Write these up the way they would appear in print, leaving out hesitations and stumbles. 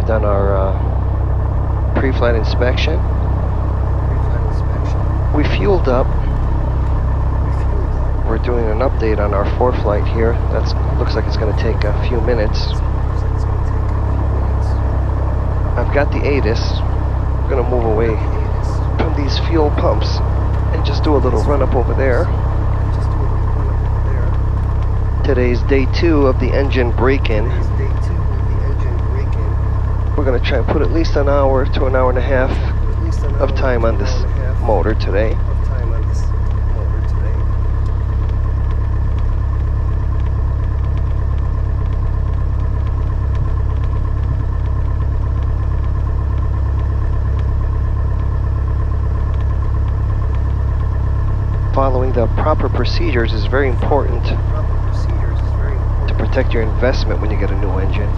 done our pre-flight inspection. We fueled up. We're doing an update on our flight here. That looks like it's going to take a few minutes. I've got the ATIS. I'm going to move away from these fuel pumps and just do a little run up over there. Today's day 2 of the engine break-in. We're going to try and put at least an hour to an hour and a half of time on this motor today. Following the proper procedures is very important to protect your investment when you get a new engine.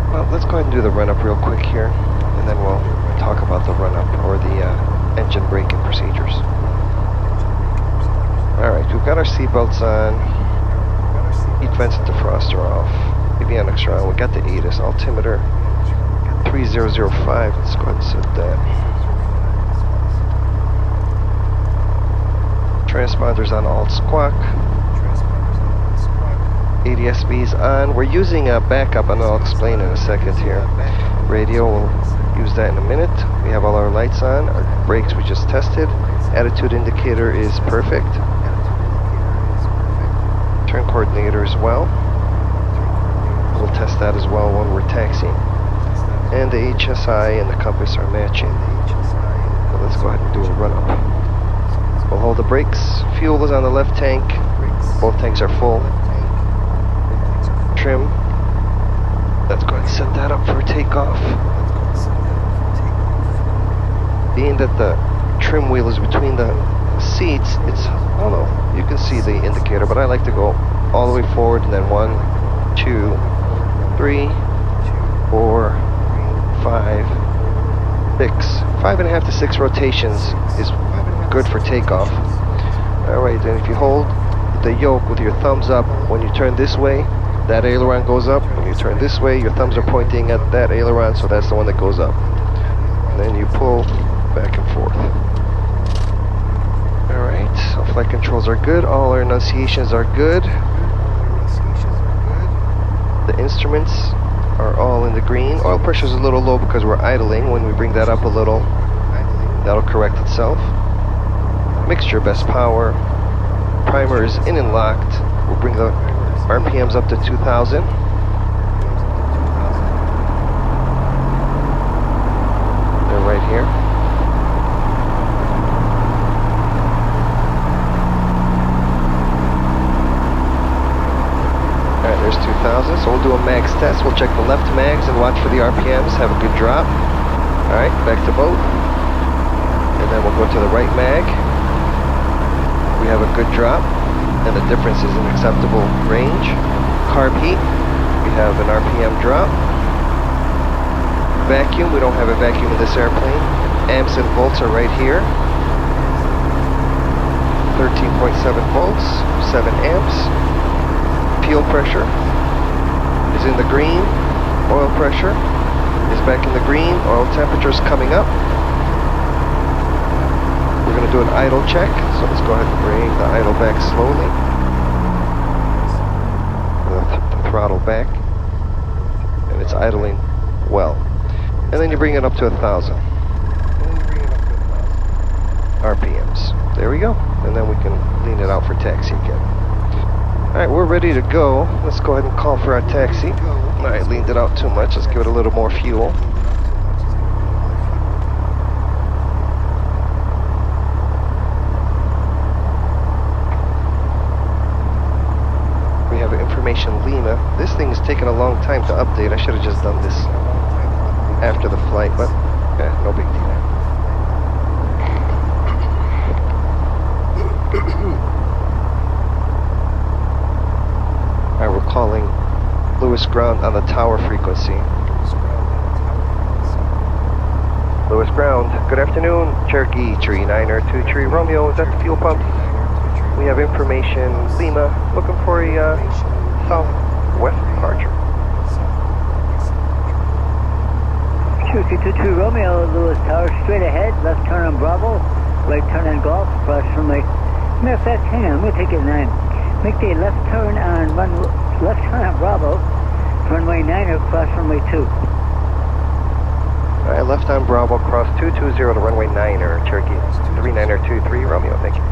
Well, let's go ahead and do the run-up real quick here, and then we'll talk about the run-up or the engine braking procedures. Alright, we've got our seatbelts on, heat vents and defroster off, avionics are on, we got the ATIS, altimeter 3005, let's go ahead and set that. Transponders on alt squawk. ADSB's on. We're using a backup, and I'll explain in a second here. Radio, we'll use that in a minute. We have all our lights on. Our brakes we just tested. Attitude indicator is perfect. Turn coordinator as well. We'll test that as well when we're taxiing. And the HSI and the compass are matching. So let's go ahead and do a run-up. We'll hold the brakes. Fuel is on the left tank. Both tanks are full. Trim. Let's go ahead and set that up for takeoff. Being that the trim wheel is between the seats, it's, I don't know, you can see the indicator, but I like to go all the way forward and then 1, 2, 3, 4, 5, 6. 5.5 to 6 rotations is good for takeoff. Alright, then if you hold the yoke with your thumbs up, when you turn this way, that aileron goes up. When you turn this way, your thumbs are pointing at that aileron, so that's the one that goes up. And then you pull back and forth. Alright, so flight controls are good. All our enunciations are good. The instruments are all in the green. Oil pressure is a little low because we're idling. When we bring that up a little, that'll correct itself. Mixture best power. Primer is in and locked. We'll bring the RPMs up to 2,000. They're right here. Alright, there's 2,000. So we'll do a mags test. We'll check the left mags and watch for the RPMs. Have a good drop. Alright, back to boat. And then we'll go to the right mag. We have a good drop, and the difference is an acceptable range. Carb heat, we have an RPM drop. Vacuum, we don't have a vacuum in this airplane. Amps and volts are right here. 13.7 volts, 7 amps. Fuel pressure is in the green. Oil pressure is back in the green. Oil temperature is coming up. We're going to do an idle check, so let's go ahead and bring the idle back slowly. The throttle back, and it's idling well. And then you bring it up to 1,000 RPMs. There we go. And then we can lean it out for taxi again. Alright, we're ready to go. Let's go ahead and call for our taxi. Alright, leaned it out too much. Let's give it a little more fuel. Lima. This thing is taking a long time to update. I should have just done this after the flight, but yeah, no big deal. Alright, we're calling Lewis Ground on the tower frequency. Lewis Ground, good afternoon. Cherokee, Tree 923 Romeo, is at the fuel pump. We have information, Lima, looking for a southwest departure. Cherokee 22 Romeo, Lewis Tower, straight ahead, left turn on Bravo, right turn on Golf, cross runway. Matter of fact, hang on, I'm going to take it 9. Make the left turn on Bravo, runway 9 cross runway 2. Alright, left on Bravo, cross 220 to runway 9er, Cherokee 3923 Romeo, thank you.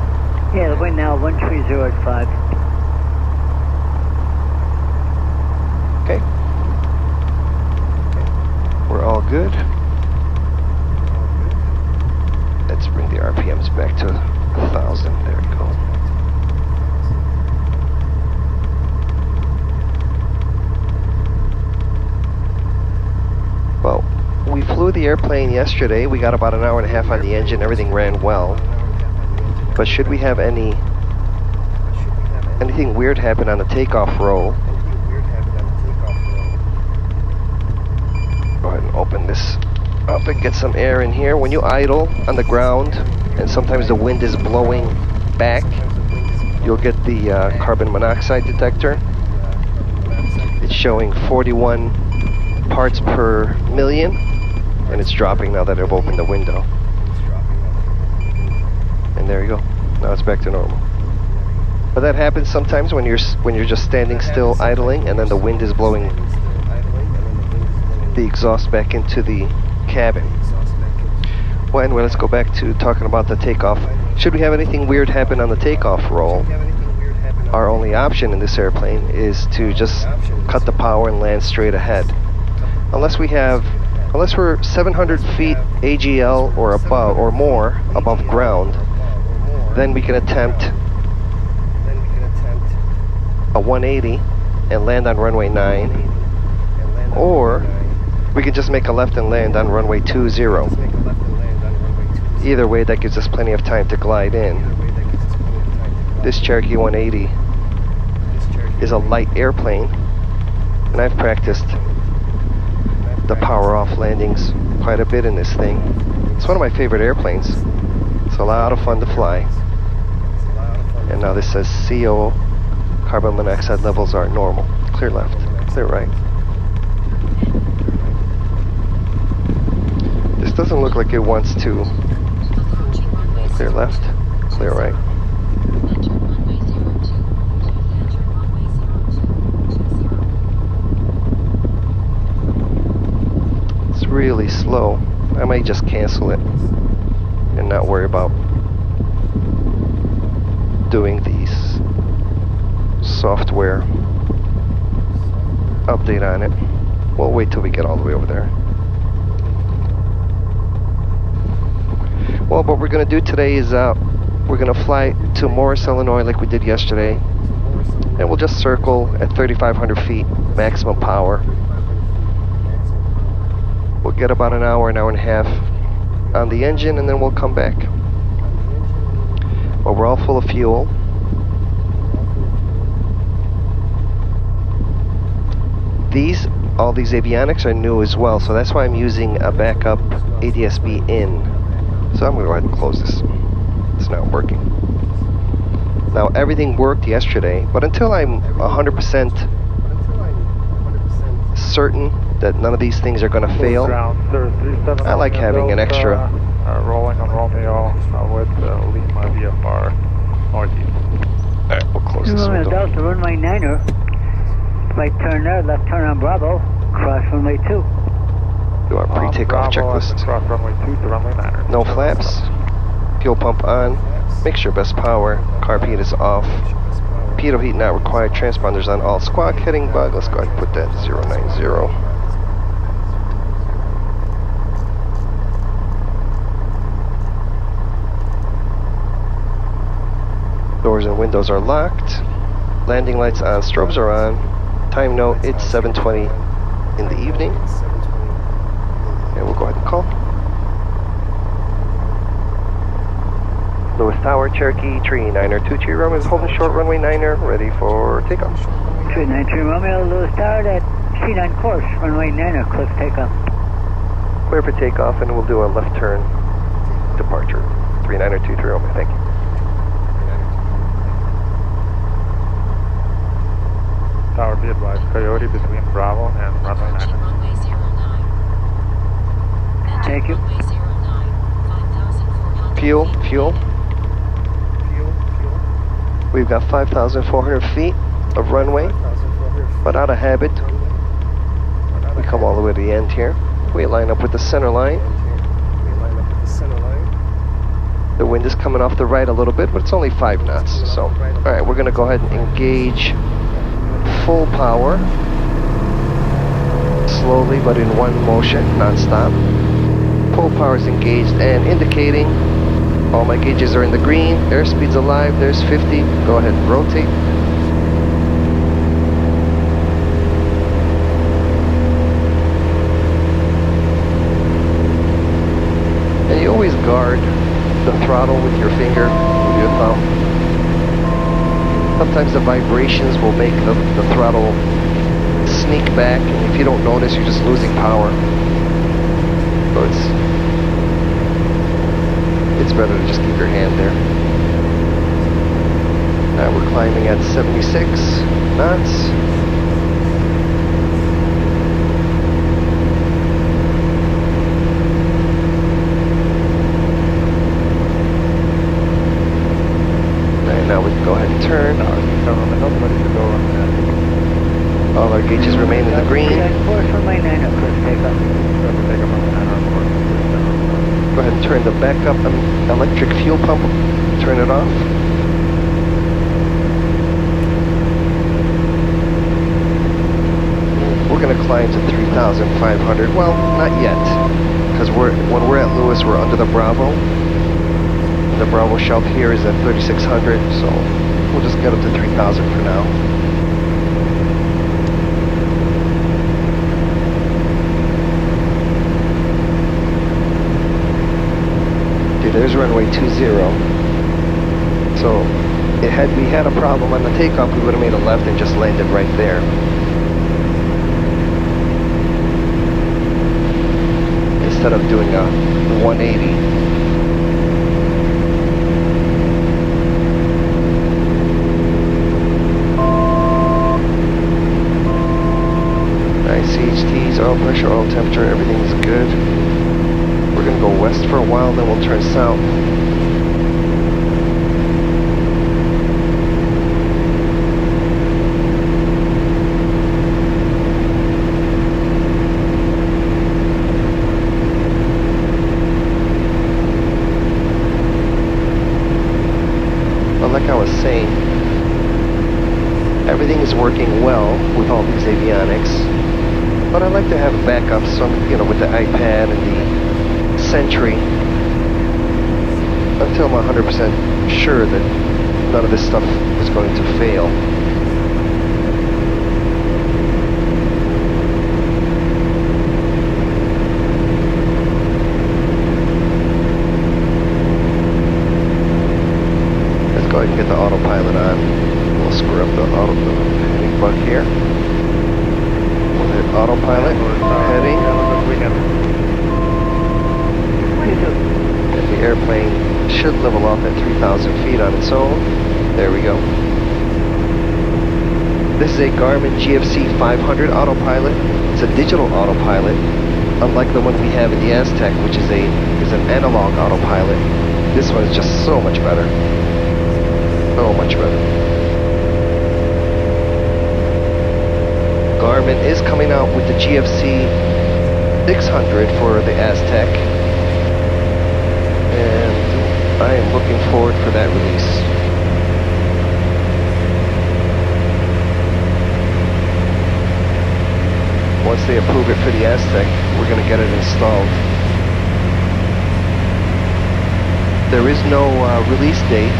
Yeah, the wind now 130 at 5. Okay. We're all good. Let's bring the RPMs back to 1,000. There we go. Well, we flew the airplane yesterday. We got about an hour and a half on the engine. Everything ran well. But should we have anything weird happen on the takeoff roll? Go ahead and open this up and get some air in here. When you idle on the ground, and sometimes the wind is blowing back, you'll get the carbon monoxide detector. It's showing 41 parts per million, and it's dropping now that I've opened the window. And there you go. Now it's back to normal. But that happens sometimes when you're just standing still idling, and then the wind is blowing the exhaust back into the cabin. Well, anyway, let's go back to talking about the takeoff. Should we have anything weird happen on the takeoff roll, our only option in this airplane is to just cut the power and land straight ahead. Unless we're 700 feet AGL or above, or more above ground, then we can attempt a 180 and land on runway 9, or we can just make a left and land on runway 20. Either way, that gives us plenty of time to glide in. This Cherokee 180 is a light airplane, and I've practiced the power off landings quite a bit in this thing. It's one of my favorite airplanes. It's a lot of fun to fly. And now this says CO, carbon monoxide levels are normal. Clear left, clear right. This doesn't look like it wants to. Clear left, clear right. It's really slow. I might just cancel it and not worry about doing these software update on it. We'll wait till we get all the way over there. Well, what we're going to do today is we're going to fly to Morris, Illinois like we did yesterday, and we'll just circle at 3,500 feet maximum power. We'll get about an hour and a half on the engine, and then we'll come back. Well, we're all full of fuel. All these avionics are new as well, so that's why I'm using a backup ADS-B in. So I'm going to go ahead and close this. It's not working. Now, everything worked yesterday, but until I'm 100% certain that none of these things are going to fail, I like having an extra. Rolling on Romeo with Lima VFR northeast. Alright, we'll close this window. Delta, runway 9er, right turn there, left turn on Bravo, cross runway 2. Do our pre-takeoff checklist. Cross runway 2 to runway 9er. No flaps. Fuel pump on. Mixture best power. Carb heat is off. Pitot heat not required. Transponders on all. Squawk heading bug. Let's go ahead and put that 090. Doors and windows are locked. Landing lights on. Strobes are on. Time note, it's 7:20 in the evening. And we'll go ahead and call. Lewis Tower, Cherokee, tree 9er23 Romeo is holding short runway 9er, ready for takeoff. 393 Romeo, Lewis Tower at C9 course, runway 9er, cliff takeoff. Clear for takeoff, and we'll do a left turn departure. 3923 Romeo, thank you. Tower, be advised. Coyote between Bravo and runway 9. Thank you. Fuel, fuel. We've got 5,400 feet of runway, but out of habit, we come all the way to the end here. We line up with the center line. The wind is coming off the right a little bit, but it's only 5 knots. So, all right, we're gonna go ahead and engage full power, slowly but in one motion, non-stop. Full power is engaged and indicating. All my gauges are in the green. Airspeed's alive. There's 50. Go ahead and rotate. And you always guard the throttle with your finger, with your thumb. Sometimes the vibrations will make the throttle sneak back, and if you don't notice, you're just losing power. So it's better to just keep your hand there. Now we're climbing at 76 knots. And now we can go ahead and turn. All our gauges remain in the green. Course for my 9 of course, takeoff. Go ahead and turn the backup electric fuel pump. Turn it off. We're going to climb to 3,500. Well, not yet, because when we're at Lewis, we're under the Bravo. And the Bravo shelf here is at 3,600, so we'll just get up to 3,000 for now. There's runway 20. So had we had a problem on the takeoff, we would have made a left and just landed right there. Instead of doing a 180. Nice CHTs, oil pressure, oil temperature, everything's good. We're going to go west for a while, then we'll turn south. But like I was saying, everything is working well with all these avionics. But I like to have a backup, with the iPad and the Sentry, until I'm 100% sure that none of this stuff is going to fail. Let's go ahead and get the autopilot on. We'll screw up the heading bug here. We'll hit autopilot, heading. And the airplane should level off at 3,000 feet on its own. There we go. This is a Garmin GFC 500 autopilot. It's a digital autopilot, unlike the one we have in the Aztec, which is an analog autopilot. This one is just so much better. So much better. Garmin is coming out with the GFC 600 for the Aztec. And I am looking forward for that release. Once they approve it for the Aztec, we're going to get it installed. There is no release date,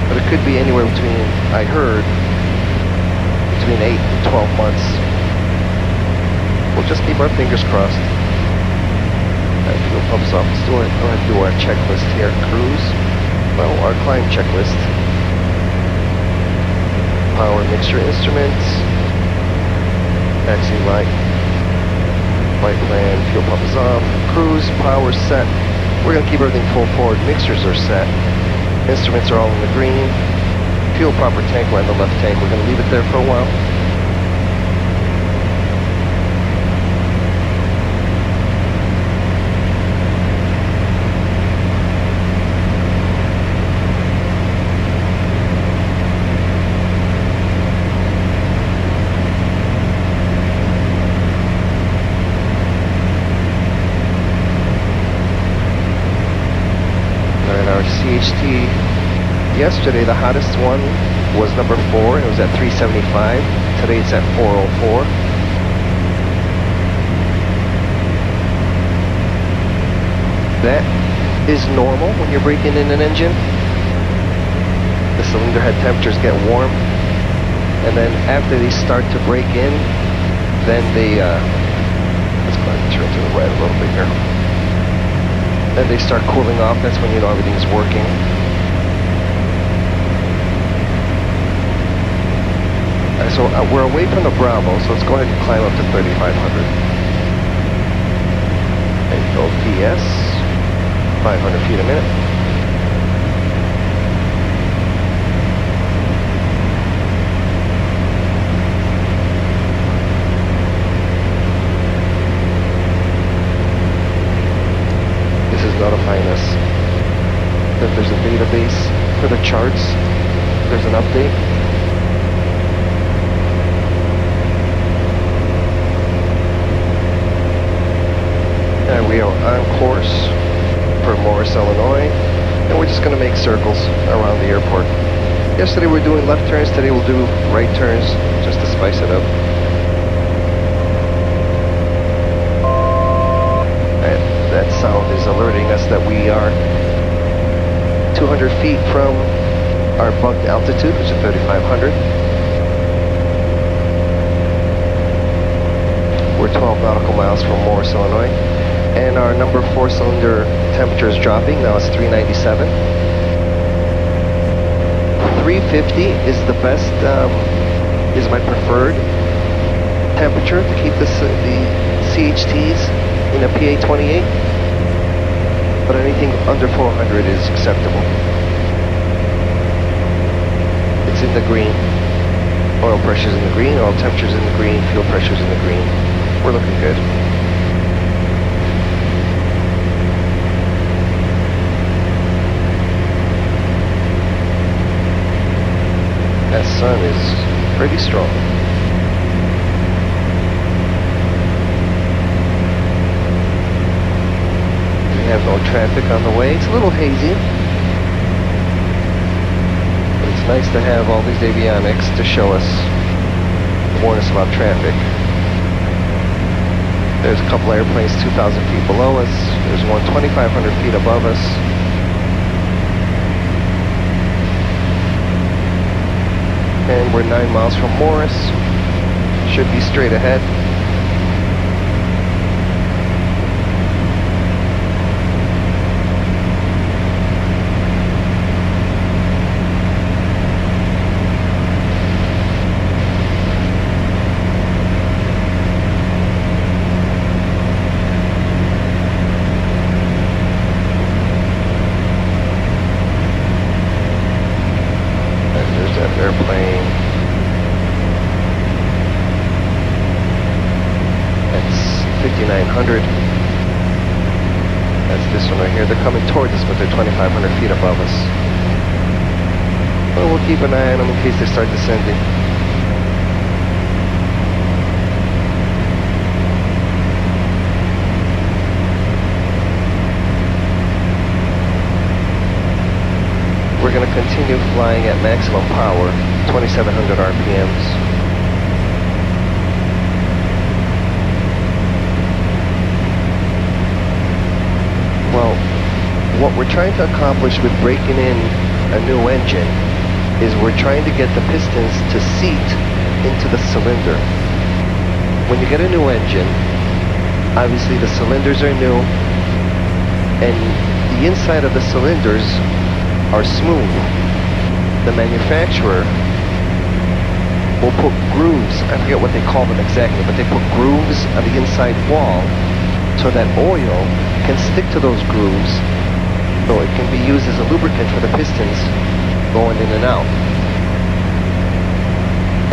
but it could be anywhere between, I heard, between 8 and 12 months. We'll just keep our fingers crossed. Fuel pumps off. Let's go ahead and do our checklist here. Cruise. Well, our climb checklist. Power mixture instruments. Taxi light. Flight plan. Fuel pump is off. Cruise. Power set. We're going to keep everything full forward. Mixtures are set. Instruments are all in the green. Fuel proper tank. We're in the left tank. We're going to leave it there for a while. yesterday, the hottest one was number 4, and it was at 375. Today it's at 404. That is normal when you're breaking in an engine. The cylinder head temperatures get warm, and then after they start to break in, then they, let's go ahead and turn to the right a little bit here. Then they start cooling off. That's when you know everything's working. Alright, so we're away from the Bravo, so let's go ahead and climb up to 3,500. And go PS, 500 feet a minute. Notifying us that there's a database for the charts. There's an update. And we are on course for Morris, Illinois, and we're just going to make circles around the airport. Yesterday we were doing left turns, today we'll do right turns just to spice it up. That sound is alerting us that we are 200 feet from our bugged altitude, which is 3,500. We're 12 nautical miles from Morris, Illinois. And our number 4 cylinder temperature is dropping. Now it's 397. 350 is the best, is my preferred temperature to keep the CHTs in a PA28, but anything under 400 is acceptable. It's in the green. Oil pressure's in the green, oil temperature's in the green, fuel pressure's in the green. We're looking good. That sun is pretty strong. Have no traffic on the way. It's a little hazy, but it's nice to have all these avionics to show us, warn us about traffic. There's a couple airplanes 2,000 feet below us. There's one 2,500 feet above us. And we're 9 miles from Morris. Should be straight ahead. Airplane. That's 5,900. That's this one right here. They're coming towards us, but they're 2,500 feet above us. Well, we'll keep an eye on them in case they start descending. We're going to continue flying at maximum power, 2,700 RPMs. Well, what we're trying to accomplish with breaking in a new engine is we're trying to get the pistons to seat into the cylinder. When you get a new engine, obviously the cylinders are new, and the inside of the cylinders are smooth. The manufacturer will put grooves, I forget what they call them exactly, but they put grooves on the inside wall so that oil can stick to those grooves, so it can be used as a lubricant for the pistons going in and out.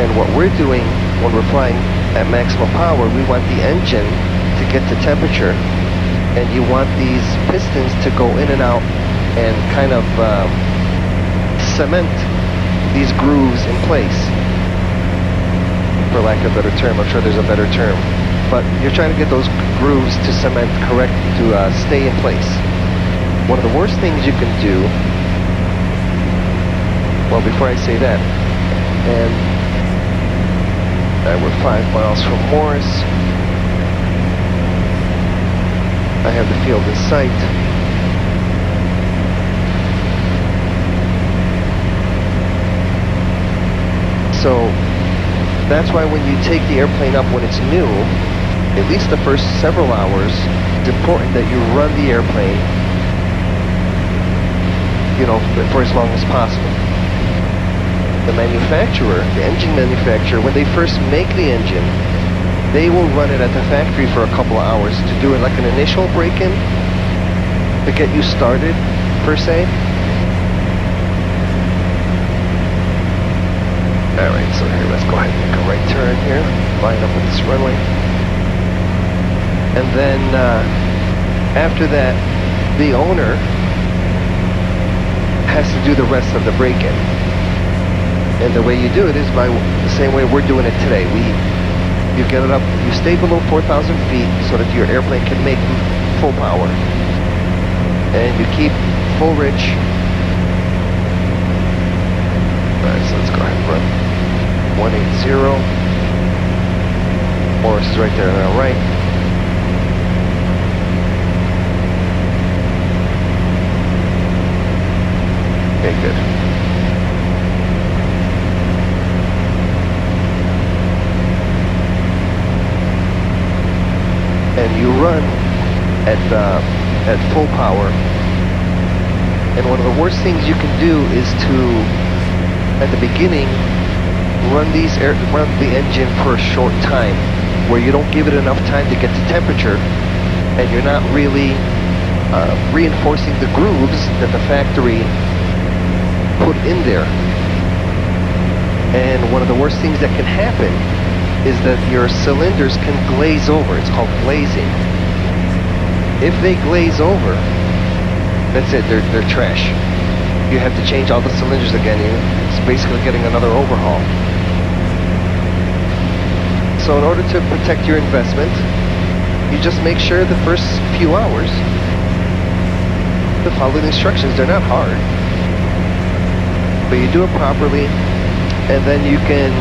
And what we're doing when we're flying at maximum power, we want the engine to get to temperature, and you want these pistons to go in and out and kind of cement these grooves in place, for lack of a better term. I'm sure there's a better term, but you're trying to get those grooves to cement correct, to stay in place. One of the worst things you can do Well, before I say that, and we're 5 miles from Morris. I have the field in sight. So that's why when you take the airplane up when it's new, at least the first several hours, it's important that you run the airplane, you know, for as long as possible. The manufacturer, the engine manufacturer, when they first make the engine, they will run it at the factory for a couple of hours to do it like an initial break-in to get you started, per se. Alright, so here, let's go ahead and make a right turn here, line up with this runway. And then, after that, the owner has to do the rest of the break-in. And the way you do it is by the same way we're doing it today. You get it up, you stay below 4,000 feet so that your airplane can make full power. And you keep full rich. Alright, so let's go ahead and run 180. Morris is right there on our right. Okay, good. And you run at full power. And one of the worst things you can do is to, at the beginning, run the engine for a short time, where you don't give it enough time to get to temperature, and you're not really reinforcing the grooves that the factory put in there. And one of the worst things that can happen is that your cylinders can glaze over. It's called glazing. If they glaze over, that's it, they're trash. You have to change all the cylinders again. It's basically getting another overhaul. So in order to protect your investment, you just make sure the first few hours to follow the instructions. They're not hard, but you do it properly, and then you can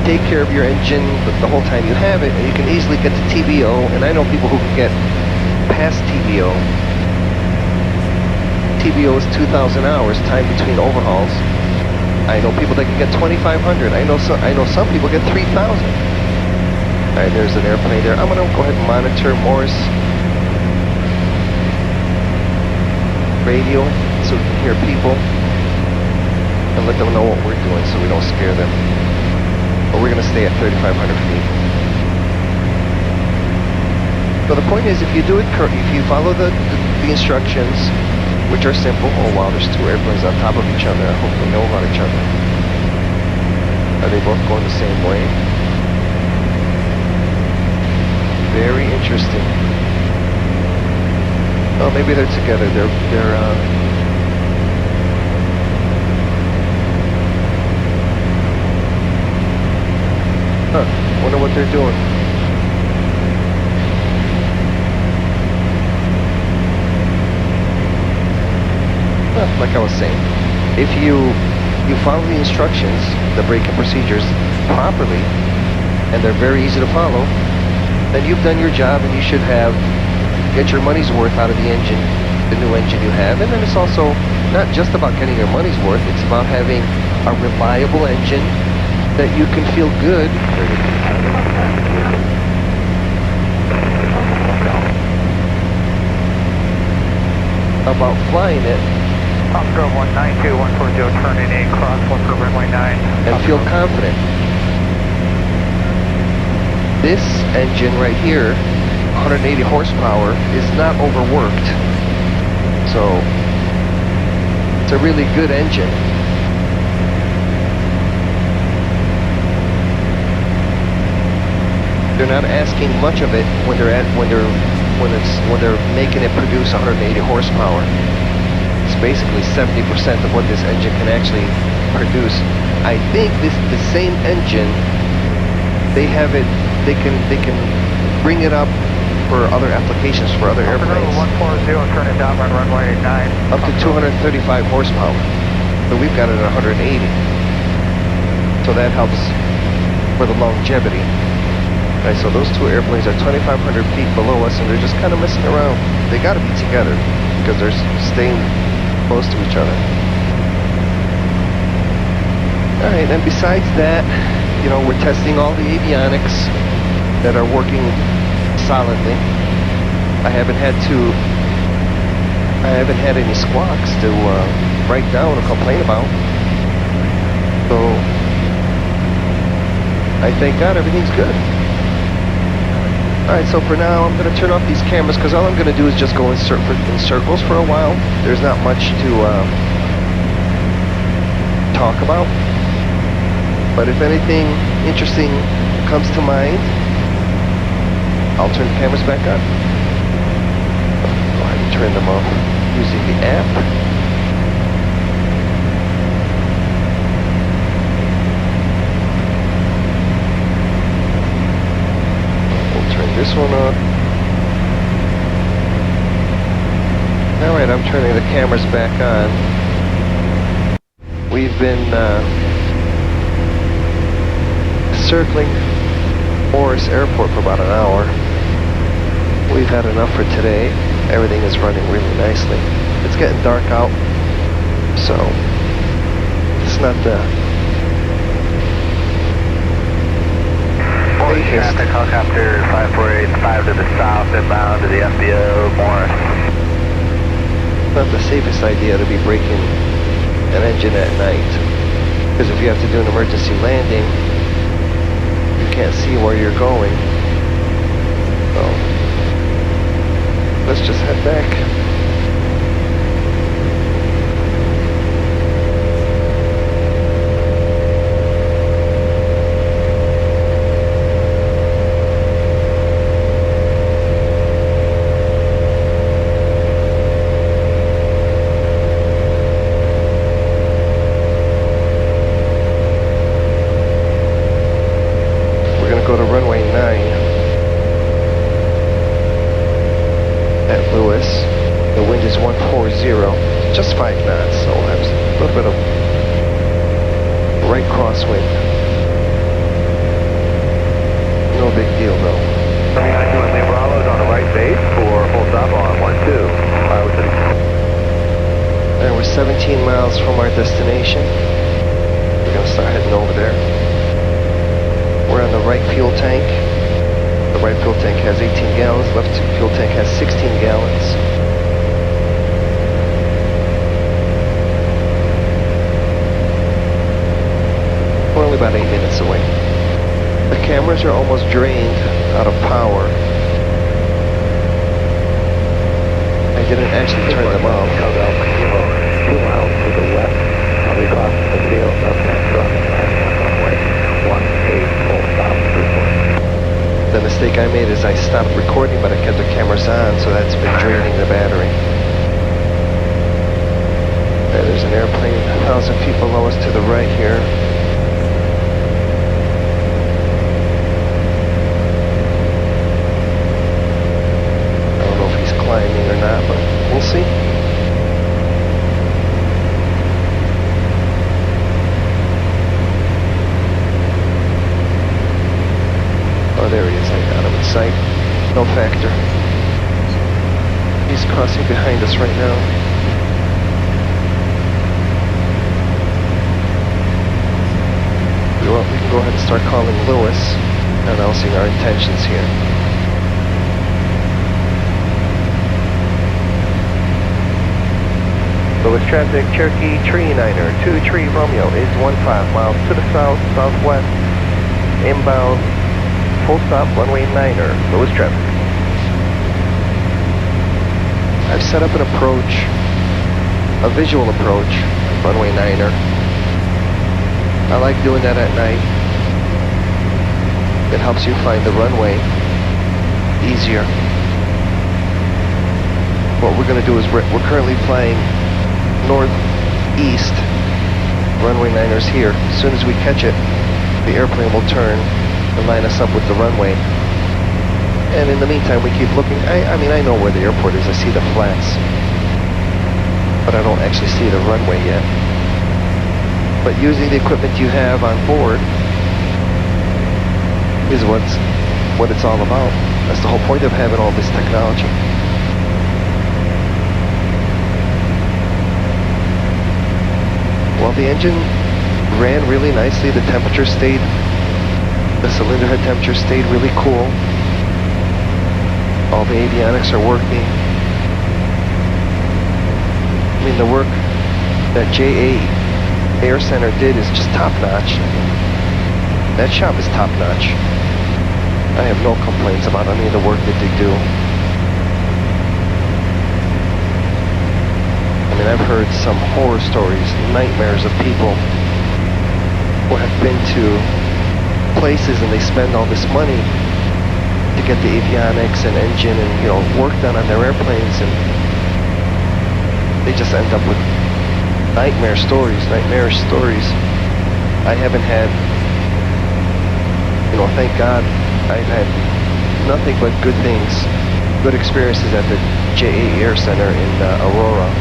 take care of your engine the whole time you have it, and you can easily get to TBO. And I know people who can get past TBO. TBO is 2,000 hours, time between overhauls. I know people that can get 2,500. I know some people get 3,000. All right, there's an airplane there. I'm gonna go ahead and monitor Morris radio so we can hear people and let them know what we're doing so we don't scare them. But we're gonna stay at 3,500 feet. So the point is, if you do it, if you follow the instructions, which are simple. Oh wow, there's two airplanes on top of each other. I hope they know about each other. Are they both going the same way? Very interesting. Oh, maybe they're together. Wonder what they're doing. Like I was saying, if you follow the instructions, the braking procedures properly, and they're very easy to follow, then you've done your job, and you should get your money's worth out of the engine, the new engine you have. And then it's also not just about getting your money's worth, it's about having a reliable engine that you can feel good about flying it. Oscar 192, 140, turning 8, cross 1 for runway 9. And feel confident. This engine right here, 180 horsepower, is not overworked. So, it's a really good engine. They're not asking much of it when they're making it produce 180 horsepower. It's basically 70% of what this engine can actually produce. I think the same engine, they can bring it up for other applications, for other airplanes. 140, turning down on runway 9. Up to 235 horsepower. but we've got it at 180. So that helps for the longevity. Right, so those two airplanes are 2,500 feet below us, and they're just kind of messing around. They got to be together because they're staying close to each other. All right, and besides that, you know, we're testing all the avionics that are working solidly. I haven't had any squawks to write down or complain about. So I thank God everything's good. Alright, so for now I'm going to turn off these cameras because all I'm going to do is just go in circles for a while. There's not much to talk about. But if anything interesting comes to mind, I'll turn the cameras back on. Go ahead and turn them off using the app. This one on. Alright, I'm turning the cameras back on. We've been circling Morris Airport for about an hour. We've had enough for today. Everything is running really nicely. It's getting dark out, so it's not the Traffic, helicopter 5485 to the south, inbound to the FBO, Morris. Not the safest idea to be braking an engine at night, because if you have to do an emergency landing, you can't see where you're going. So let's just head back. Go to runway 9 at Lewis. The wind is 140, just 5 knots, so we'll have a little bit of right crosswind. No big deal though. 39 Bravo is on the right base for full stop on 12. And we're 17 miles from our destination. We're going to start heading over there. We're on the right fuel tank. The right fuel tank has 18 gallons. Left fuel tank has 16 gallons. We're only about 8 minutes away. The cameras are almost drained out of power. I didn't actually turn them off. 2 miles to the west, I'll be crossing the field of runway 18, full stop, report. The mistake I made is I stopped recording, but I kept the cameras on, so that's been draining the battery. There's an airplane 1,000 feet below us to the right here. I don't know if he's climbing or not, but we'll see. Oh, there he is. I got him in sight. No factor. He's crossing behind us right now. Well, we can go ahead and start calling Lewis, announcing our intentions here. Lewis traffic, Cherokee, Tree Niner, 23 Romeo is 15 miles to the south, southwest, inbound. Full stop, runway 9er, Lewis traffic. I've set up an approach, a visual approach, runway 9er. I like doing that at night. It helps you find the runway easier. What we're going to do is we're currently flying northeast. Runway 9er's here. As soon as we catch it, the airplane will turn and line us up with the runway. And in the meantime, we keep looking. I mean, I know where the airport is. I see the flats, but I don't actually see the runway yet. But using the equipment you have on board is what it's all about. That's the whole point of having all this technology. Well, the engine ran really nicely. The cylinder head temperature stayed really cool. All the avionics are working. I mean, the work that JA Air Center did is just top-notch. That shop is top-notch. I have no complaints about any of the work that they do. I mean, I've heard some horror stories, nightmares of people who have been to places and they spend all this money to get the avionics and engine and, you know, work done on their airplanes, and they just end up with nightmarish stories. I haven't had, you know, thank God, I've had nothing but good things, good experiences at the JA Air Center in Aurora.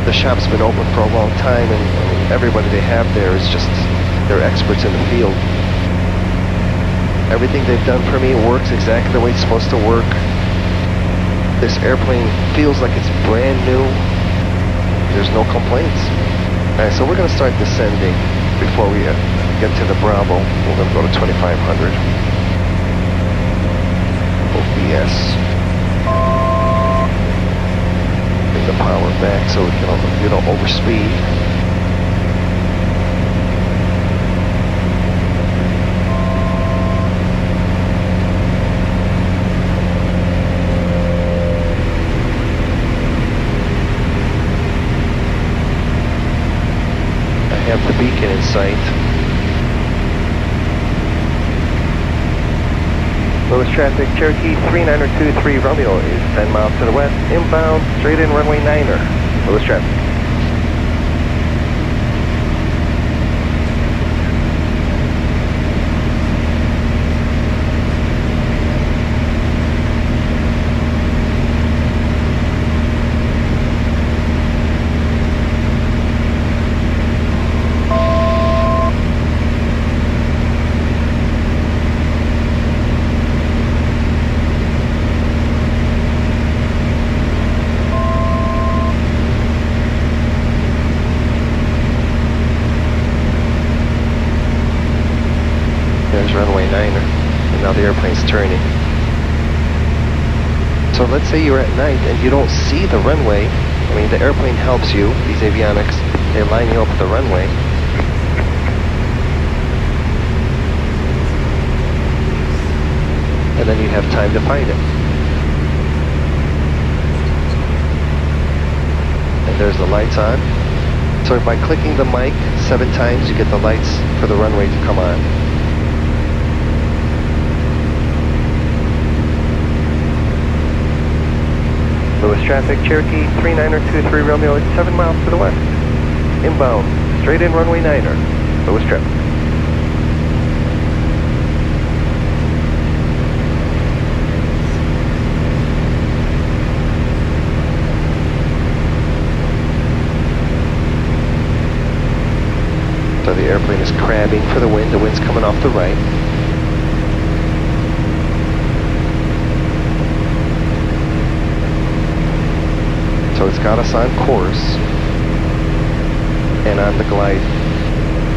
The shop's been open for a long time, and everybody they have there is just, they're experts in the field. Everything they've done for me works exactly the way it's supposed to work. This airplane feels like it's brand new. There's no complaints. Alright, so we're going to start descending before we get to the Bravo. We're going to go to 2500. OBS. Bring the power back so you don't overspeed. Have the beacon in sight. Lowest traffic, Cherokee 3923 Romeo is 10 miles to the west, inbound, straight in runway 9er. Lowest traffic. There's runway 9er, and now the airplane's turning. So let's say you're at night and you don't see the runway. I mean, the airplane helps you, these avionics, they line you up with the runway. And then you have time to find it. And there's the lights on. So by clicking the mic 7 times, you get the lights for the runway to come on. Lowest traffic, Cherokee 3923 Romeo is 7 miles to the west. Inbound, straight in runway 9er. Lowest traffic. So the airplane is crabbing for the wind. The wind's coming off the right. So it's got us on course and on the glide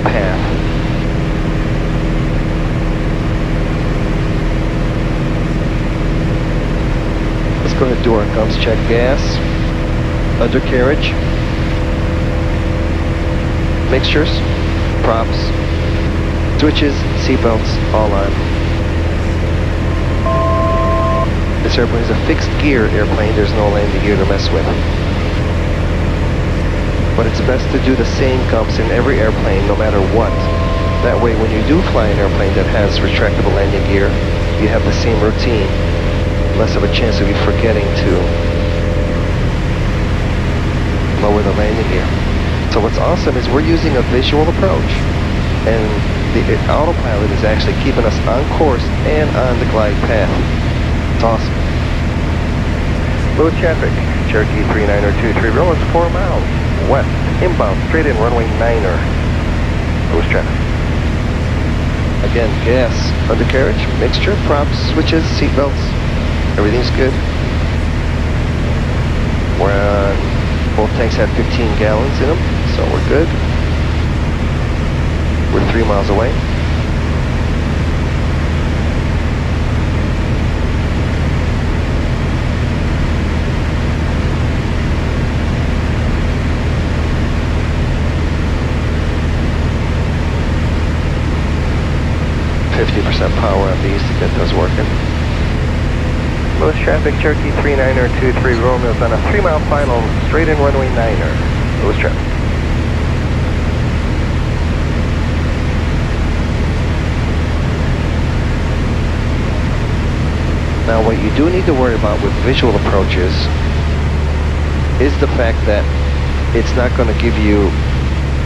path. Let's go ahead and do our gums check. Gas, undercarriage, mixtures, props, switches, seatbelts, all on. This airplane is a fixed gear airplane. There's no landing gear to mess with. But it's best to do the same gumps in every airplane, no matter what. That way, when you do fly an airplane that has retractable landing gear, you have the same routine. Less of a chance of you forgetting to lower the landing gear. So what's awesome is we're using a visual approach. And the autopilot is actually keeping us on course and on the glide path. It's awesome. Low traffic, Cherokee 3923, rolling 4 miles west, inbound, straight in, runway 9er. Nose traffic. Again, gas, undercarriage, mixture, props, switches, seatbelts, everything's good. We're on, both tanks have 15 gallons in them, so we're good. We're 3 miles away. Power on these to get those working. Lewis traffic, Cherokee 3923, Romeo's on a 3-mile final, straight in runway 9er. Lewis traffic. Now what you do need to worry about with visual approaches is the fact that it's not going to give you,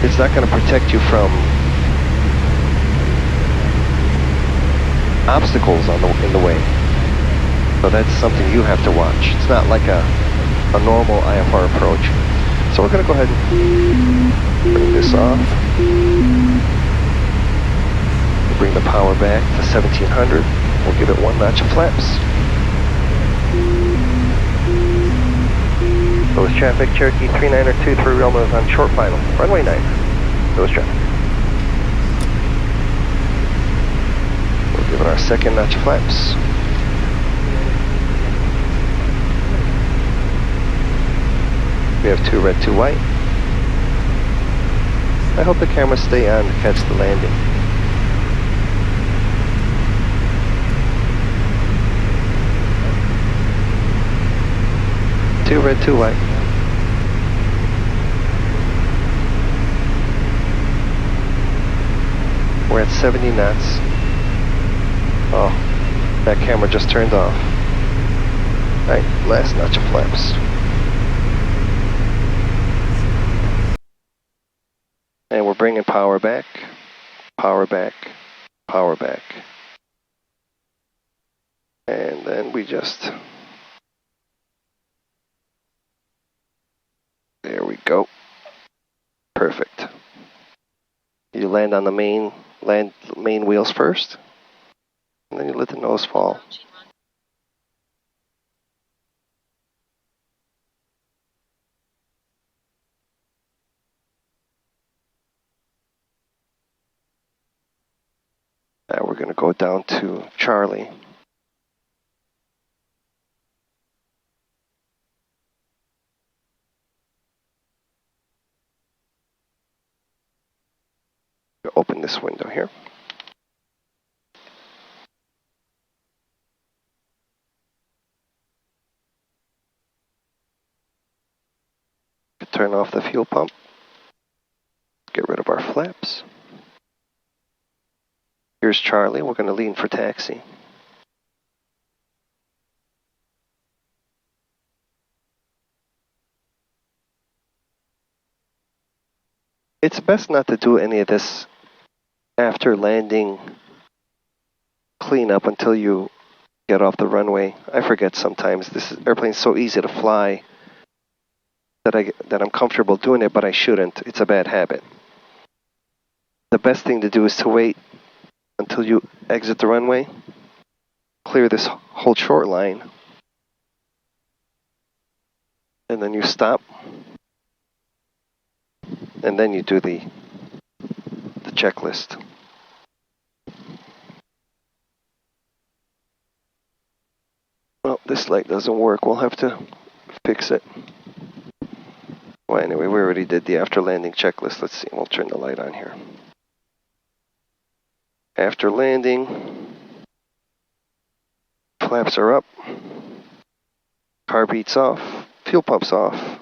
it's not going to protect you from obstacles in the way. So that's something you have to watch. It's not like a normal IFR approach. So we're going to go ahead and bring this off. We'll bring the power back to 1700. We'll give it 1 notch of flaps. Lewis traffic, Cherokee 3923, Romeo's on short final. Runway 9. Lewis traffic. Give it our 2nd notch of flaps. We have 2 red, 2 white. I hope the cameras stay on to catch the landing. Two red, 2 white. We're at 70 knots. Oh, that camera just turned off. Alright, last notch of flaps. And we're bringing power back, power back, power back. And then we just... There we go. Perfect. You land on the main wheels first. And then you let the nose fall. Now we're going to go down to Charlie. Open this window here. Turn off the fuel pump. Get rid of our flaps. Here's Charlie. We're going to lean for taxi. It's best not to do any of this after landing cleanup until you get off the runway. I forget sometimes. This airplane's so easy to fly that I'm comfortable doing it, but I shouldn't. It's a bad habit. The best thing to do is to wait until you exit the runway, clear this whole short line, and then you stop, and then you do the checklist. Well, this light doesn't work. We'll have to fix it. Well, anyway, we already did the after landing checklist. Let's see. We'll turn the light on here. After landing, flaps are up, carb heat's off, fuel pump's off,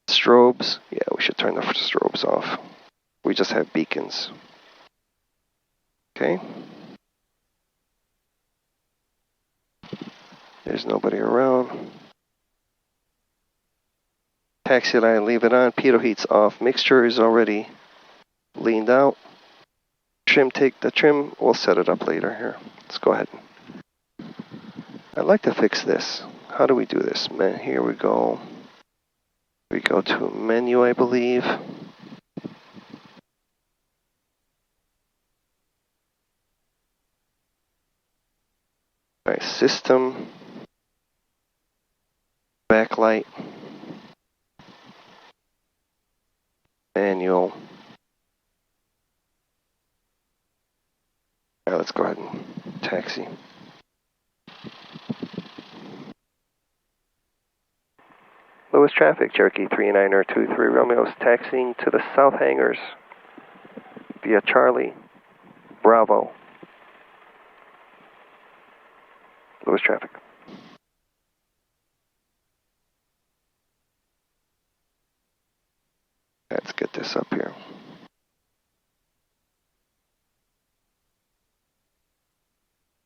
strobes. Yeah, we should turn the strobes off. We just have beacons. Okay. There's nobody around. Taxi line, leave it on. Pitot heat's off. Mixture is already leaned out. Trim, take the trim. We'll set it up later here. Let's go ahead. I'd like to fix this. how do we do this? Here we go. We go to menu, I believe. All right, system, backlight, manual. All right, let's go ahead and taxi. Lewis traffic, Cherokee 3923 Romeo is taxiing to the south hangars via Charlie, Bravo. Lewis traffic. Let's get this up here.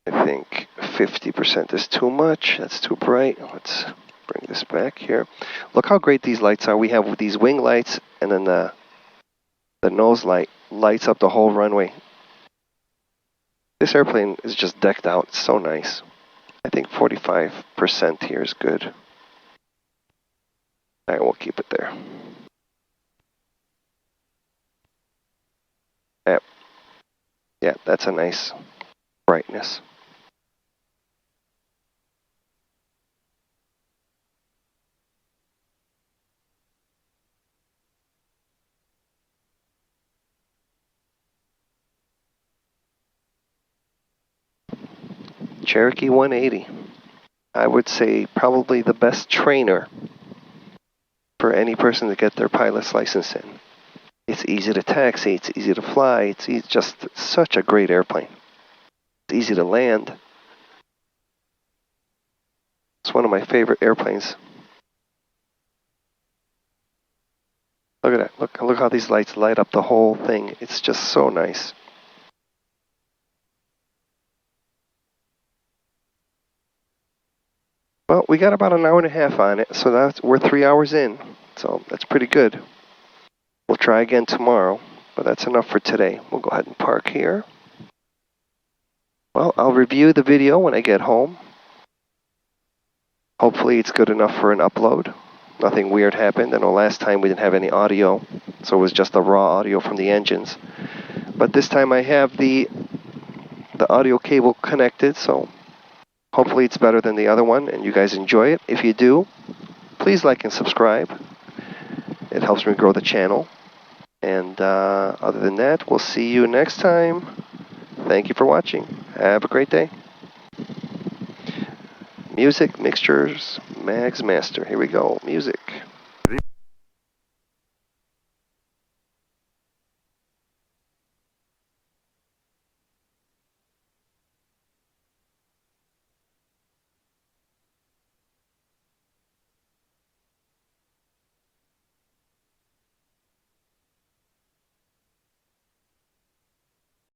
I think 50% is too much. That's too bright. Let's bring this back here. Look how great these lights are. We have these wing lights, and then the nose light lights up the whole runway. This airplane is just decked out. It's so nice. I think 45% here is good. All right, we'll keep it there. Yep. Yeah, that's a nice brightness. Cherokee 180. I would say probably the best trainer for any person to get their pilot's license in. It's easy to taxi, it's easy to fly, it's just such a great airplane. It's easy to land. It's one of my favorite airplanes. Look at that. Look how these lights light up the whole thing. It's just so nice. Well, we got about an hour and a half on it, so we're 3 hours in. So that's pretty good. We'll try again tomorrow, but that's enough for today. We'll go ahead and park here. Well, I'll review the video when I get home. Hopefully it's good enough for an upload. Nothing weird happened. I know last time we didn't have any audio, so it was just the raw audio from the engines. But this time I have the audio cable connected, so hopefully it's better than the other one and you guys enjoy it. If you do, please like and subscribe. It helps me grow the channel. And other than that, we'll see you next time. Thank you for watching. Have a great day. Music, mixtures, Mags Master. Here we go. Music.